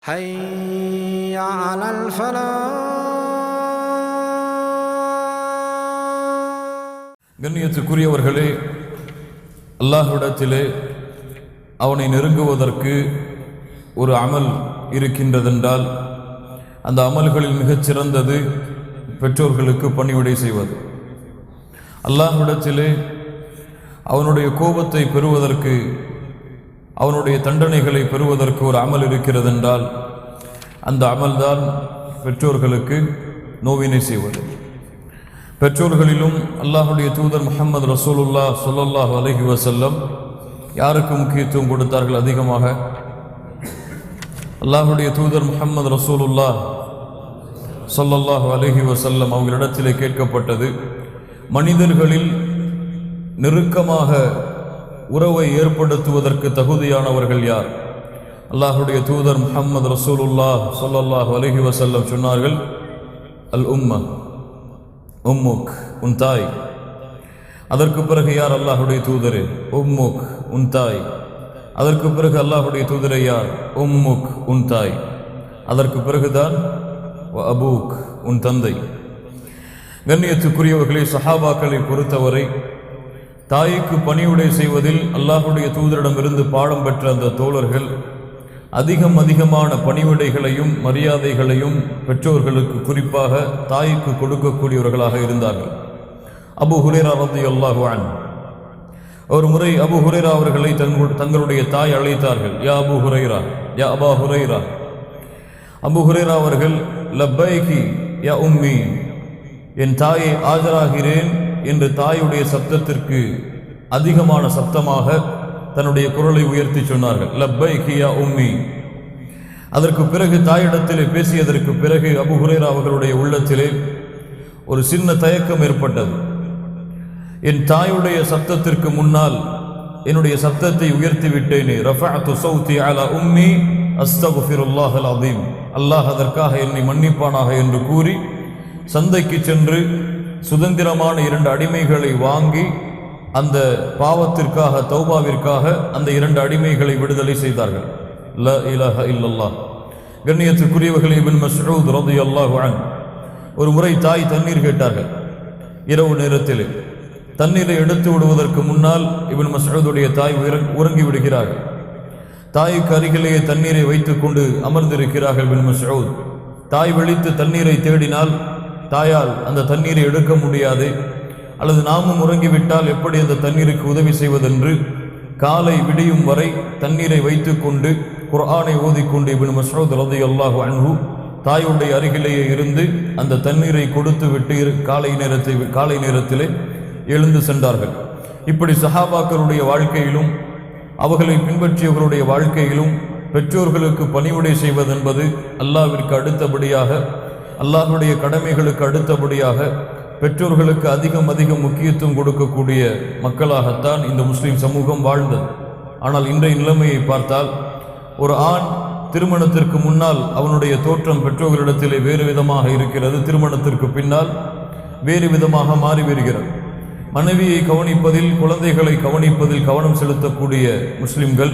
حي على الفلاح. கண்ணியத்துக்குரியவர்களே, அல்லாஹ்விடத்திலே அவனை நெருங்குவதற்கு ஒரு அமல் இருக்கின்றதென்றால் அந்த அமல்களில் மிகச் சிறந்தது பெற்றோர்களுக்கு பணிவிடை செய்வது. அல்லாஹ்விடத்திலே அவனுடைய கோபத்தை பெறுவதற்கு, அவனுடைய தண்டனைகளை பெறுவதற்கு ஒரு அமல் இருக்கிறதென்றால் அந்த அமல்தான் பெற்றோர்களுக்கு நோவினை செய்வது. பெற்றோர்களிலும் அல்லாஹுடைய தூதர் முஹம்மது ரசூலுல்லாஹ் ஸல்லல்லாஹு அலைஹி வஸல்லம் யாருக்கு முக்கியத்துவம் கொடுத்தார்கள்? அதிகமாக அல்லாஹுடைய தூதர் முஹம்மது ரசூலுல்லாஹ் ஸல்லல்லாஹு அலைஹி வஸல்லம் அவர்களிடத்திலே கேட்கப்பட்டது, மனிதர்களில் நெருக்கமாக உறவை ஏற்படுத்துவதற்கு தகுதியானவர்கள் யார்? அல்லாஹுடைய தூதர் முஹம்மது ரசூலுல்லாஹ் ஸல்லல்லாஹு அலைஹி வஸல்லம் சொன்னார்கள், அல் உம்முக், உன் தாய். அதற்கு பிறகு யார்? அல்லாஹுடைய தூதரே, உம்முக், உன் தாய். அதற்கு பிறகு அல்லாஹுடைய தூதரே யார்? உம்முக், உன் தாய். அதற்கு பிறகுதான் அபூக், உன் தந்தை. கண்ணியத்துக்குரியவர்களே, சஹாபாக்களை பொறுத்தவரை தாய்க்கு பணிவுடை செய்வதில் அல்லாஹுடைய தூதரிடமிருந்து பாடம் பெற்ற அந்த தோழர்கள் அதிகமான பணிவிடைகளையும் மரியாதைகளையும் பெற்றோர்களுக்கு, குறிப்பாக தாய்க்கு கொடுக்கக்கூடியவர்களாக இருந்தார்கள். அபூ ஹுரைரா ரலியல்லாஹு அன்ஹு ஒரு முறை அபூ ஹுரைரா அவர்களை தங்களுடைய தாய் அழைத்தார்கள். யா அபூ ஹுரைரா, யா அபா ஹுரைரா. அபூ ஹுரைரா அவர்கள், லப்பைகி யா உம்மி, என் தாயை ஆஜராகிறேன் என்று தாயுடைய சப்தத்திற்கு அதிகமான சப்தமாக தன்னுடைய குரலை உயர்த்தி சொன்னார்கள், லப்பைகி யா உம்மி. அதற்கு பிறகு தாயிடத்திலே பேசியதற்கு பிறகு அபூ ஹுரைரா அவர்களுடைய உள்ளத்திலே ஒரு சின்ன தயக்கம் ஏற்பட்டது. என் தாயுடைய சப்தத்திற்கு முன்னால் என்னுடைய சப்தத்தை உயர்த்தி விட்டேனே. ரஃபஅது ஸௌதி அலா உம்மி அஸ்தக்ஃபிருல்லாஹல் அஸீம், அல்லாஹ் அதற்காக என்னை மன்னிப்பானாக என்று கூறி சந்தைக்கு சென்று சுதந்திரமான 2 அடிமைகளை வாங்கி அந்த பாவத்திற்காக, தௌபாவிற்காக அந்த 2 அடிமைகளை விடுதலை செய்தார்கள். லா இலாஹ இல்லல்லாஹ். கண்ணியத்துக்குரியவர்களே, இப்னு மஸ்ஊத் ரலியல்லாஹு அன்ஹு ஒரு முறை தாய் தண்ணீர் கேட்டார்கள். இரவு நேரத்தில் தண்ணீரை எடுத்து விடுவதற்கு முன்னால் இப்னு மஸ்ஊதுடைய தாய் உறங்கி விடுகிறார்கள். தாய்க்கு அருகிலேயே தண்ணீரை வைத்துக் கொண்டு அமர்ந்திருக்கிறார்கள் இப்னு மஸ்ஊத். தாய் விழித்து தண்ணீரை தேடினால் தாயால் அந்த தண்ணீரை எடுக்க முடியாது, அல்லது நாமும் உறங்கிவிட்டால் எப்படி அந்த தண்ணீருக்கு உதவி செய்வதென்று காலை விடியும் வரை தண்ணீரை வைத்துக் கொண்டு குர்ஆனை ஓதிக்கொண்டு இப்னு மஸ்ஊத் ரலியல்லாஹு அன்ஹு தாயுடைய அருகிலேயே இருந்து அந்த தண்ணீரை கொடுத்து விட்டு காலை நேரத்திலே எழுந்து சென்றார்கள். இப்படி சஹாபாக்களுடைய வாழ்க்கையிலும் அவர்களை பின்பற்றியவர்களுடைய வாழ்க்கையிலும் பெற்றோர்களுக்கு பணிவிடை செய்வதென்பது அல்லாஹ்விற்கு அடுத்தபடியாக, அல்லாஹ்வுடைய கடமைகளுக்கு அடுத்தபடியாக பெற்றோர்களுக்கு அதிகம் முக்கியத்துவம் கொடுக்கக்கூடிய மக்களாகத்தான் இந்த முஸ்லிம் சமூகம் வாழ்ந்தது. ஆனால் இன்றைய நிலைமையை பார்த்தால், ஒரு ஆண் திருமணத்திற்கு முன்னால் அவனுடைய தோற்றம் பெற்றோர்களிடத்திலே வேறு விதமாக இருக்கிறது, திருமணத்திற்கு பின்னால் வேறு விதமாக மாறி வருகிறது. மனைவியை கவனிப்பதில், குழந்தைகளை கவனிப்பதில் கவனம் செலுத்தக்கூடிய முஸ்லிம்கள்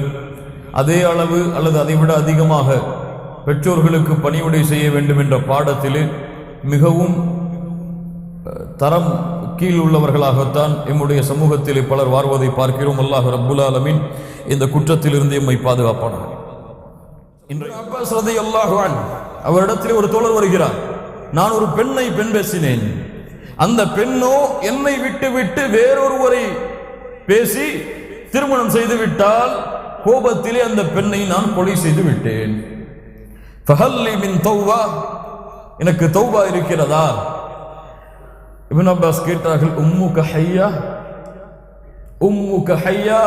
அதே அளவு அல்லது அதைவிட அதிகமாக பெற்றோர்களுக்கு பணிவிடை செய்ய வேண்டும் என்ற பாடத்திலே மிகவும் தரம் கீழ் உள்ளவர்களாகத்தான் எம்முடைய சமூகத்திலே பலர் வாழ்வதை பார்க்கிறோம். அல்லாஹ் ரப்புல் ஆலமீன் இந்த குற்றத்திலிருந்து எம்மை பாதுகாப்பானார். இன்று அப்பாஸ் ரலியல்லாஹு அன்ஹு அவரிடத்திலே ஒரு தோழர் வருகிறார். நான் ஒரு பெண்ணை பேசினேன், அந்த பெண்ணோ என்னை விட்டு வேறொருவரை பேசி திருமணம் செய்து விட்டால் கோபத்திலே அந்த பெண்ணை நான் கொலை செய்து விட்டேன். ஃபஹல்லி மின் தௌபா, எனக்கு தௌபா இருக்கிறதா? இப்னு அப்பாஸ் கேட்டார்கள், உம்முக ஹய்யா, உம்முக ஹய்யா,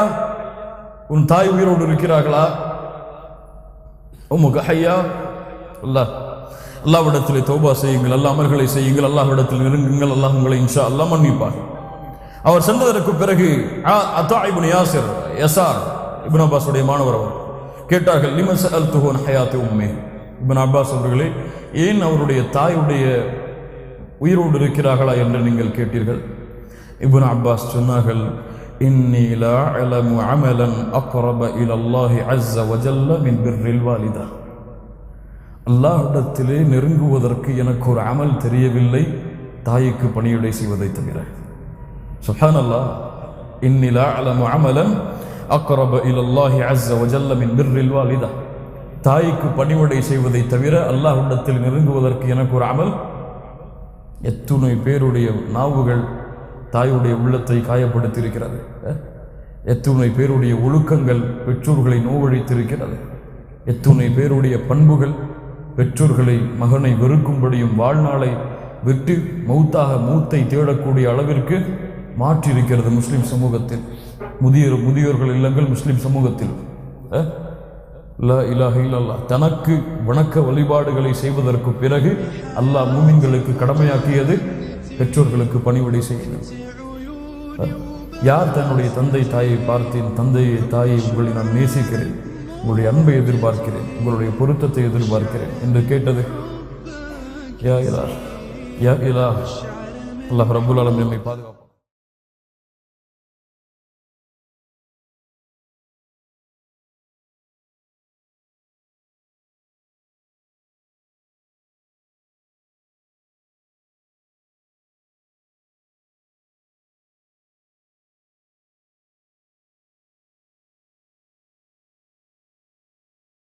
உன் தாய் உயிரோடு இருக்கிறார்களா? உம்முக ஹய்யா, அல்லாஹ்விடத்திலே தௌபா செய்யுங்கள், அல்லாஹ் அமல்களை செய்யுங்கள், அல்லாஹ்விடத்தில் நெருங்குங்கள், அல்லாஹ் உங்களை இன்ஷா அல்லாஹ் மன்னிப்பார். அவர் சென்றதற்கு பிறகு அதா இப்னு யாசிர், யசார் இப்னு அப்பாஸுடைய மாணவர், அவர் கேட்டார்கள், லிம சஅல்துஹு அன் ஹயாத்தி உம்மி. இப்னு அப்பாஸ் அவர்களே, ஏன் அவருடைய தாயுடைய உயிரோடு இருக்கிறார்களா என்று நீங்கள் கேட்டீர்கள்? இப்னு அப்பாஸ் சொன்னார்கள், இன்னி லா அலமு அமலன் அக்ரப இலல்லாஹி அஸ்ஸ வஜல்ல மின் பிர்ரில் வாலிதா. அல்லாஹ்விடத்திலே நெருங்குவதற்கு எனக்கு ஒரு அமல் தெரியவில்லை தாய்க்கு பணிவிடை செய்வதை தவிர. சுப்ஹானல்லாஹ். இன்னி லா அலமு அமலன் அக்ரப இலல்லாஹி அஸ்ஸ வஜல்ல மின் பிர்ரில் வாலிதா. தாய்க்கு பணிவிடை செய்வதை தவிர அல்லாஹ்விடத்தில் நெருங்குவதற்கு எனக்கு ஒரு அமல். எத்துணை பேருடைய நாவுகள் தாயுடைய உள்ளத்தை காயப்படுத்தியிருக்கிறது. எத்துணை பேருடைய ஒழுக்கங்கள் பெற்றோர்களை நோவழித்திருக்கிறது. எத்துணை பேருடைய பண்புகள் பெற்றோர்களை மகனை வெறுக்கும்படியும் வாழ்நாளை விட்டு மூத்தை தேடக்கூடிய அளவிற்கு மாற்றியிருக்கிறது முஸ்லிம் சமூகத்தில். முதியோர்கள் இல்லங்கள் முஸ்லிம் சமூகத்தில். லா இலாஹ இல்லல்லாஹ். தனக்கு வணக்க வழிபாடுகளை செய்வதற்கு பிறகு அல்லாஹ் மூமின்களுக்கு கடமையாக்கியது பெற்றோர்களுக்கு பணிவிடை செய்கிறது. யார் தன்னுடைய தந்தை தாயை பார்த்தேன், தந்தையை தாயை உங்களை நான் நேசிக்கிறேன், உங்களுடைய அன்பை எதிர்பார்க்கிறேன், உங்களுடைய பொருத்தத்தை எதிர்பார்க்கிறேன் என்று கேட்டது? யா இலாஹ், யா இலாஹ். அல்லாஹ் ரப்புல் ஆலமீன் நம்மை பாதுகாப்பார்.